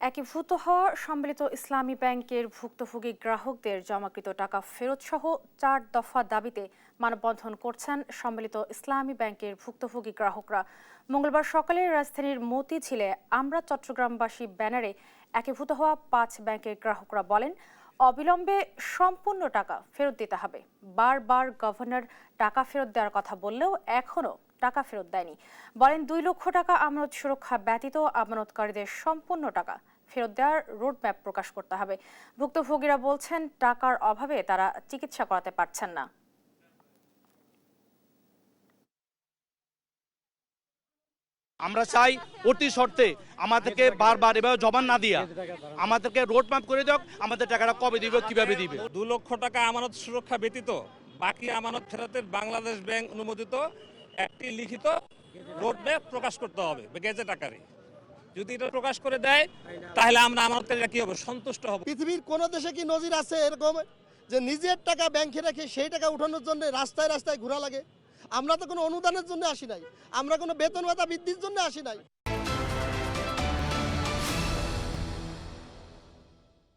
একীভূত হওয়া সম্মিলিত ইসলামী ব্যাংকের ভুক্তভোগী গ্রাহকদের জমাকৃত টাকা ফেরতসহ 4 দফা দাবিতে মানববন্ধন করছেন সম্মিলিত ইসলামী ব্যাংকের ভুক্তভোগী গ্রাহকরা। মঙ্গলবার সকালে রাজধানীর মতিঝিলে আমরা চট্টগ্রামবাসী ব্যানারে একীভূত হওয়া 5 ব্যাংকের গ্রাহকরা বলেন, অবিলম্বে সম্পূর্ণ টাকা ফেরত দিতে হবে। বারবার গভর্নর টাকা ফেরত দেওয়ার কথা বললেও এখনও টাকা ফেরত দেয়নি। বলেন 2 লক্ষ টাকা আমানত সুরক্ষা ব্যতীত আমানতকারীদের সম্পূর্ণ টাকা ফেরত দেওয়ার রোডম্যাপ প্রকাশ করতে হবে। ভুক্তভোগীরা বলছেন টাকার অভাবে তারা চিকিৎসা করাতে পারছেন না। আমরা চাই অতি শর্তে আমাদেরকে বারবার এভাবে জবান না দিয়া আমাদেরকে রোডম্যাপ করে দাও, আমাদের টাকাটা কবে দিবে, কিভাবে দিবে। 2 লক্ষ টাকা আমানত সুরক্ষা ব্যতীত বাকি আমানত ফেরতের বাংলাদেশ ব্যাংক অনুমোদিত একটি লিখিত রোডম্যাপ প্রকাশ করতে হবে গেজেট আকারে। যদি এটা প্রকাশ করে দেয় তাহলে আমরা আমানতকারীরা কি হবে, সন্তুষ্ট হব। পৃথিবীর কোন দেশে কি নজির আছে এরকম যে নিজের টাকা ব্যাংকে রেখে সেই টাকা উঠানোর জন্য রাস্তায় রাস্তায় ঘোরা লাগে? আমরা তো কোনো অনুদানের জন্য আসি নাই, আমরা কোনো বেতন ভাতা বৃদ্ধির জন্য আসি নাই।